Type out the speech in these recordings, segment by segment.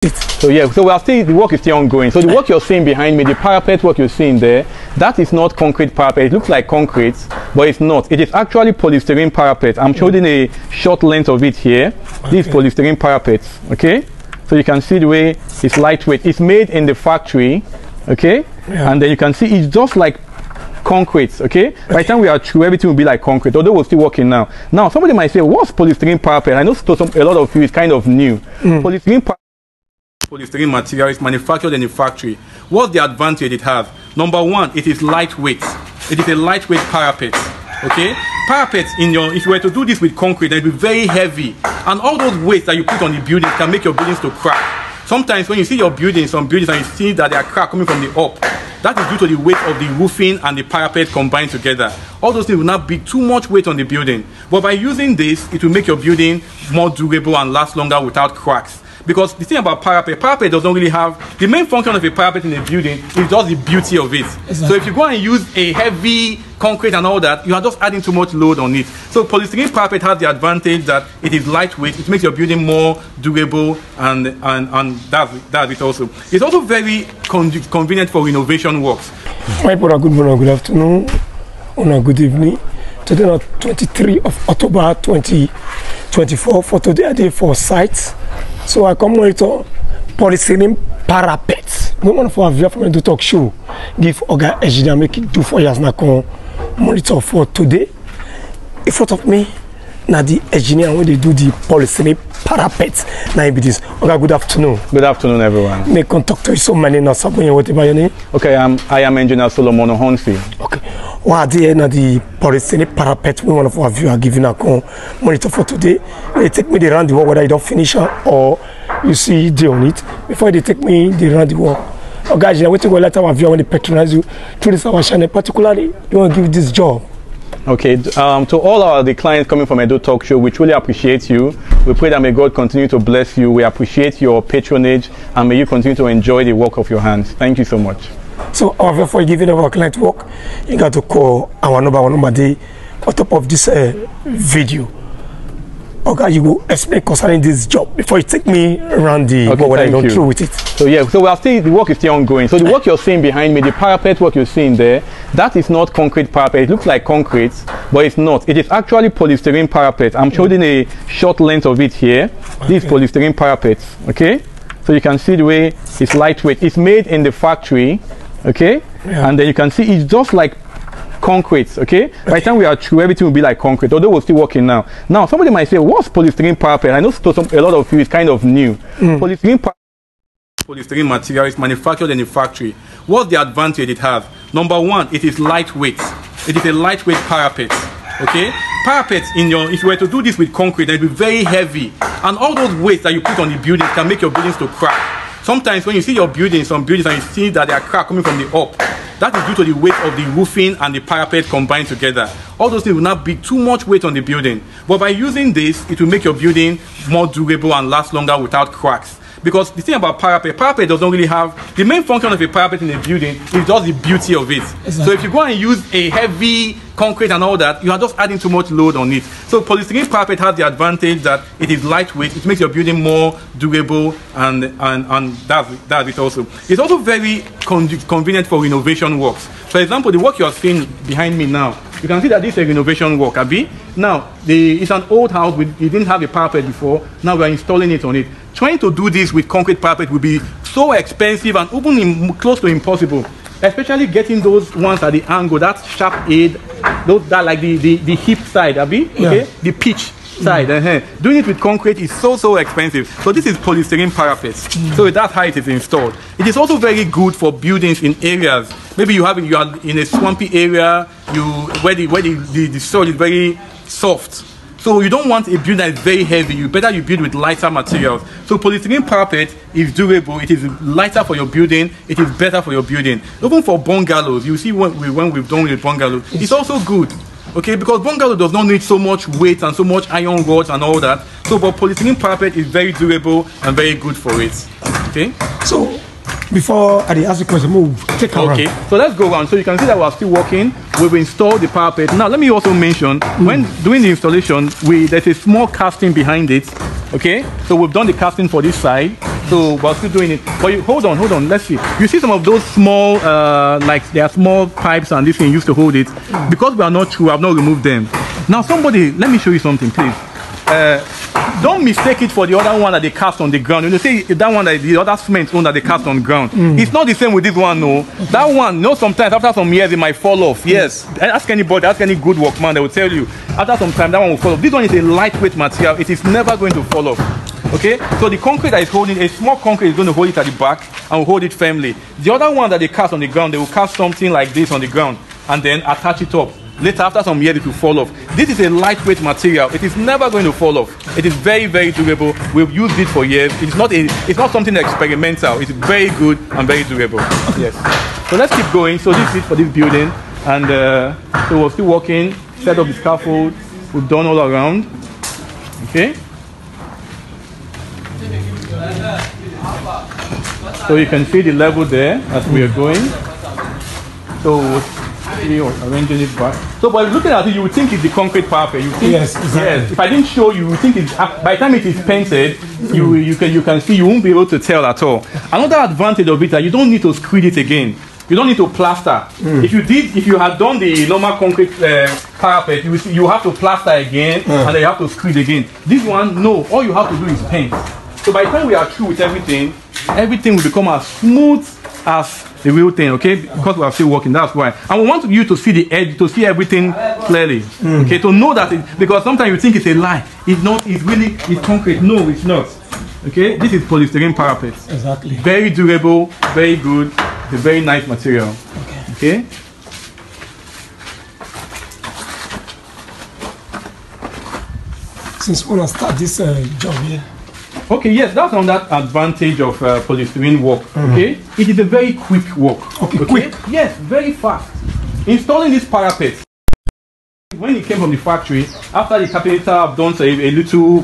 So yeah, so we are still, the work is still ongoing. So the work you're seeing behind me, the parapet work you're seeing there, that is not concrete parapet. It looks like concrete, but it's not. It is actually polystyrene parapet. I'm showing a short length of it here. Okay. This is polystyrene parapet, okay? So you can see the way it's lightweight. It's made in the factory, okay? Yeah. And then you can see it's just like concrete, okay? By the time we are through, everything will be like concrete, although we're still working now. Now, somebody might say, what's polystyrene parapet? I know a lot of you is kind of new. Polystyrene material is manufactured in the factory. What's the advantage it has? Number one, it is lightweight. It is a lightweight parapet. Okay? Parapet if you were to do this with concrete, it would be very heavy. And all those weights that you put on the building can make your buildings to crack. Sometimes when you see your buildings, some buildings, and you see that there are cracks coming from the up, that is due to the weight of the roofing and the parapet combined together. All those things will not be too much weight on the building. But by using this, it will make your building more durable and last longer without cracks. Because the thing about parapet doesn't really have, the main function of a parapet in a building is just the beauty of it. Exactly. So if you go and use a heavy concrete and all that, you are just adding too much load on it. So polystyrene parapet has the advantage that it is lightweight, it makes your building more durable, and that's it also. It's also very convenient for renovation works. My brother, good morning, good afternoon, or good evening. Today on 23 of October 2024, for today I did 4 sites. So I come monitor polystyrene parapet. No one for a view from the talk show. Give Oga Ejida make it 2-4 years now. Come monitor for today. In front of me, now the engineer when they do the polystyrene parapet. Now be this. Oga, good afternoon. Good afternoon, everyone. May contact you so many now. Whatever your name. Okay, I am Engineer Solomon Ohonsi. Okay. What are now the polystyrene parapet? We want to have you are giving a monitor for today. They take me the round the work whether I don't finish or you see they on it. Before they take me the round the work. Oh guys, you're waiting to go let our viewer when they patronize you through this our channel. Particularly, you want to give this job. Okay, to all the clients coming from Edo Talk Show, we truly appreciate you. We pray that may God continue to bless you. We appreciate your patronage and may you continue to enjoy the work of your hands. Thank you so much. So, before giving our client work, you got to call our number day on top of this video. Okay, you will explain concerning this job before you take me around the what I go through with it. So yeah, so we are still, the work is still ongoing. So the work you're seeing behind me, the parapet work you're seeing there, that is not concrete parapet. It looks like concrete, but it's not. It is actually polystyrene parapet. I'm showing a short length of it here. Okay. This is polystyrene parapet. Okay, so you can see the way it's lightweight. It's made in the factory. Okay, yeah. And then you can see it's just like concrete, okay? By the time we are through, everything will be like concrete, although we're still working now. Now, somebody might say, what's polystyrene parapet? I know a lot of you is kind of new. Polystyrene material is manufactured in the factory. What's the advantage it has? Number one, it is lightweight. It is a lightweight parapet, okay? Parapet if you were to do this with concrete, it would be very heavy. And all those weights that you put on the building can make your buildings to crack. Sometimes when you see your buildings, some buildings, and you see that there are cracks coming from the up, that is due to the weight of the roofing and the parapet combined together. All those things will not be too much weight on the building. But by using this, it will make your building more durable and last longer without cracks. Because the thing about parapet doesn't really have, the main function of a parapet in a building is just the beauty of it. Exactly. So if you go and use a heavy concrete and all that, you are just adding too much load on it. So polystyrene parapet has the advantage that it is lightweight, it makes your building more durable, and that's it also. It's also very convenient for renovation works. For example, the work you are seeing behind me now, you can see that this is a renovation work, Abi. Now, it's an old house, it didn't have a parapet before, now we are installing it on it. Trying to do this with concrete parapet will be so expensive and even close to impossible. Especially getting those ones at the angle, that sharp edge, that like the hip side, Abi, okay? Yeah. The pitch side. Doing it with concrete is so expensive. So this is polystyrene parapet. So that's how it is installed. It is also very good for buildings in areas. Maybe you are in a swampy area, where the soil is very soft. So you don't want a building that is very heavy. You build with lighter materials. So polystyrene parapet is durable. It is lighter for your building. It is better for your building. Even for bungalows, you see when we've done with bungalows, it's also good. Okay, because bungalow does not need so much weight and so much iron rods and all that. So, but polystyrene parapet is very durable and very good for it. Okay. So, before I ask the question, move, take a Okay, so let's go around. So you can see that we're still working. We've installed the parapet. Now, let me also mention, when doing the installation, there's a small casting behind it. Okay, so we've done the casting for this side. So we're still doing it. But hold on, let's see. You see some of those small, like there are small pipes and this thing used to hold it. Because we are not true, I've not removed them. Now somebody, let me show you something, please. Don't mistake it for the other one that they cast on the ground. You know, say that one that the other cement one that they cast on the ground. It's not the same with this one, no. That one, you know, sometimes after some years it might fall off. Yes. Ask anybody, ask any good workman, they will tell you after some time that one will fall off. This one is a lightweight material. It is never going to fall off. Okay, so the concrete that is holding, a small concrete is going to hold it at the back and will hold it firmly. The other one that they cast on the ground, they will cast something like this on the ground and then attach it up. Later, after some years, it will fall off. This is a lightweight material. It is never going to fall off. It is very, very durable. We've used it for years. It's not something experimental. It's very good and very durable. Yes. So let's keep going. So this is it for this building. And so we're still working, set up the scaffold. We've done all around. Okay. So you can see the level there as we are going. So arranging it back. So by looking at it, you would think it's the concrete parapet. You think, yes, exactly. Yes. If I didn't show you, you would think it's, by the time it is painted, you can see, you won't be able to tell at all. Another advantage of it is that you don't need to screed it again. You don't need to plaster. If you had done the normal concrete parapet, you have to plaster again and then you have to screed again. This one, no. All you have to do is paint. So by the time we are through with everything will become as smooth as the real thing, okay? Because we are still working, that's why. And we want you to see the edge, to see everything clearly, okay? To know that because sometimes you think it's a lie. It's not, it's concrete. No, it's not, okay? This is polystyrene parapet. Exactly. Very durable, very good, it's a very nice material, okay? Since when I start this job here? Okay, yes, that's another advantage of polystyrene work, okay? It is a very quick work. Okay, quick? Yes, very fast. Installing this parapet, when it came from the factory, after the carpenter have done a little...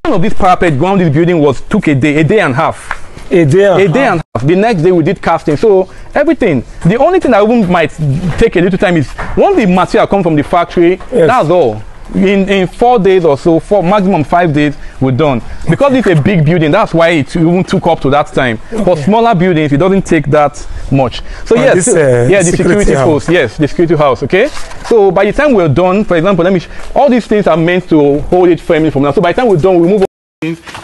one of this parapet ground this building took a day and a half. A day and a half. The next day we did casting, so everything. The only thing that even might take a little time is once the material comes from the factory, that's all. In 4 days or so, for maximum 5 days, we're done. Because it's a big building, that's why it even took up to that time. For smaller buildings, it doesn't take that much. So yes, the security post, yes, the security house. Okay. So by the time we're done, for example, all these things are meant to hold it firmly from now. So by the time we're done, we move.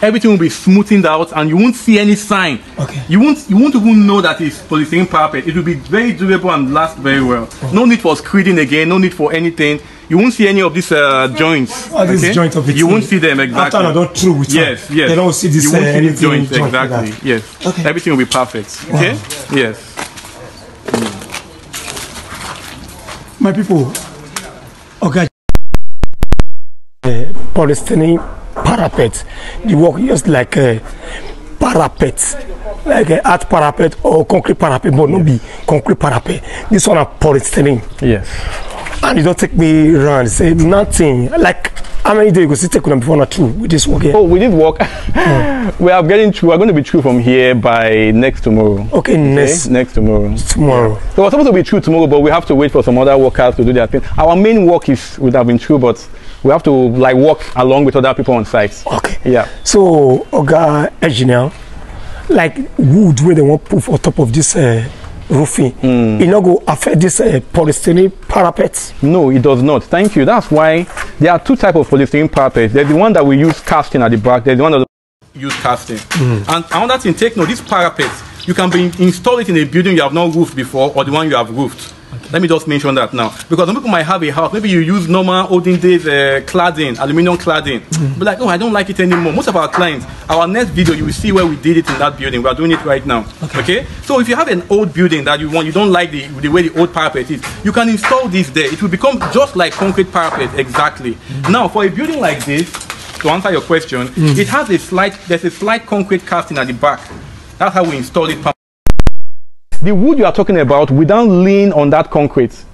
Everything will be smoothened out and you won't see any sign. You won't even know that it's polystyrene parapet. It will be very durable and last very well. No need for screeding again, no need for anything. You won't see any of these joints. This joint of it. You won't see them exactly. After I don't through with yes. They don't see this. You won't see these joints exactly. Like yes. Everything will be perfect. Okay. Wow. Yes. My people. Okay. Polystyrene parapet. The work just like a parapet, like a art parapet or concrete parapet, but not be concrete parapet. This one are polystyrene. Yes. And you don't take me around, say nothing. Like how many days you go see take before not through with this work here? Oh, with this work, we are getting through. We're going to be through from here by next tomorrow. Okay, next tomorrow. Tomorrow. Yeah. So we're supposed to be through tomorrow, but we have to wait for some other workers to do their thing. Our main work would have been through, but we have to like work along with other people on site. Okay. Yeah. So, Oga engineer, like wood where they want to put on top of this roofing, it not go affect this polystyrene parapet? No, it does not. Thank you. That's why there are two types of polystyrene parapets. There's the one that we use casting at the back. There's the one that we use casting. And another thing, take note, this parapet, you can install it in a building you have not roofed before or the one you have roofed. Let me just mention that now, because some people might have a house, maybe you use normal olden days cladding, aluminium cladding, but like, oh, I don't like it anymore. Most of our clients, our next video, you will see where we did it in that building. We are doing it right now. Okay? So if you have an old building that you don't like the way the old parapet is, you can install this there. It will become just like concrete parapet, exactly. Now, for a building like this, to answer your question, it has there's a slight concrete casting at the back. That's how we install it. The wood you are talking about, we don't lean on that concrete.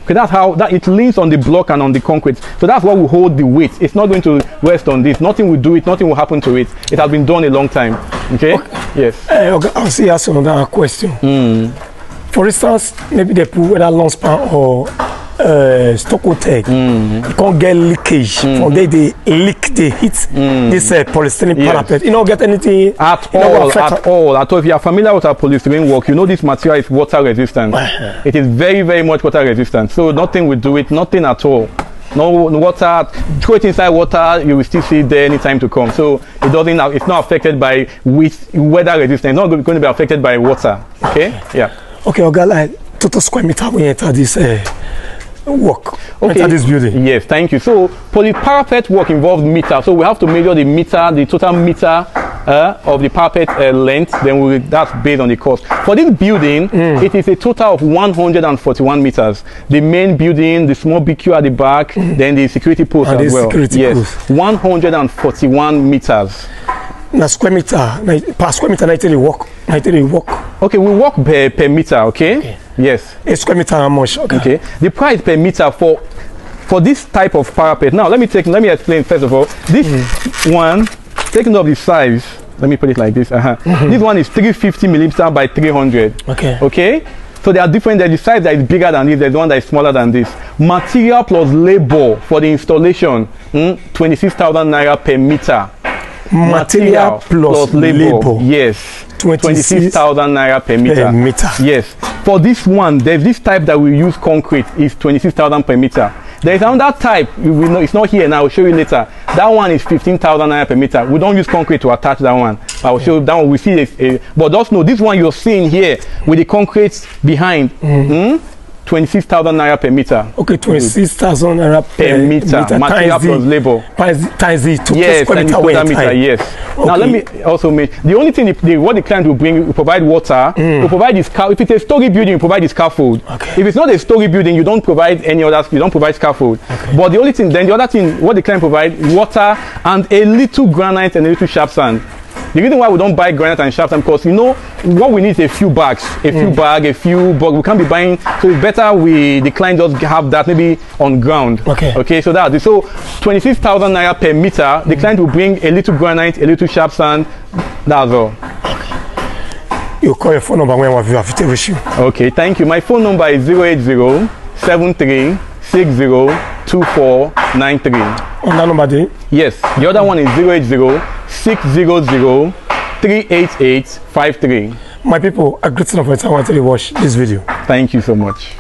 Okay, that's how it leans on the block and on the concrete. So that's what will hold the weight. It's not going to rest on this. Nothing will do it. Nothing will happen to it. It has been done a long time. Okay? Yes. Okay, I'll see you another question. For instance, maybe they put whether long span or stucco tag, you can't get leakage. From there they leak, they hit this polystyrene parapet. You don't get anything at all. If you are familiar with our polystyrene work, you know this material is water resistant. It is very, very much water resistant. So nothing will do it, nothing at all. No water, throw it inside water, you will still see it there anytime to come. So it doesn't, it's not affected by weather resistance. It's not going to be affected by water. Okay? Yeah. Okay, okay, like total square meter we enter this work. Enter this building. Yes, thank you. So parapet work involves meter. So we have to measure the meter, the total meter of the parapet length. Then that's based on the cost. For this building, it is a total of 141 meters. The main building, the small BQ at the back, then the security post as well. Yes, 141 meters. Na square meter, per square meter, they work. Okay, we work per meter. Okay. Yes. A square meter how much? Okay. The price per meter for this type of parapet. Now let me explain first of all. This one, taking up the size. Let me put it like this. This one is 350 millimeter by 300. Okay. Okay. So they are different. There's the size that is bigger than this. There's one that is smaller than this. Material plus labor for the installation, 26,000 naira per meter. Material plus labor. Yes. 26,000 naira per meter. Yes. For this one, there's this type that we use concrete is 26,000 per meter. There is another type, it's not here now, I'll show you later. That one is 15,000 naira per meter. We don't use concrete to attach that one. I'll show you that one. We see but just know this one you're seeing here with the concrete behind. 26,000 naira per meter. Okay, 26,000 naira per meter. Material plus labor. Times the square meter. Yes. Okay. Now let me also make the only thing what the client will bring, will provide water, will provide this if it's a story building, you provide the scaffold. Okay. If it's not a story building, you don't provide any other, you don't provide scaffold. Okay. But the only thing, then the other thing, what the client provide, water and a little granite and a little sharp sand. The reason why we don't buy granite and sharp sand, because you know what we need is a few bags, a few bugs. We can't be buying, so it's better the client just have that maybe on ground. Okay. Okay, so that's it. So 26,000 naira per meter. The client will bring a little granite, a little sharp sand. That's all. Okay. You call your phone number when we have to with you. Okay, thank you. My phone number is 080-7360-2493. On that number there? Yes. The other one is 080-600-38853. My people, a great enough for time to watch this video. Thank you so much.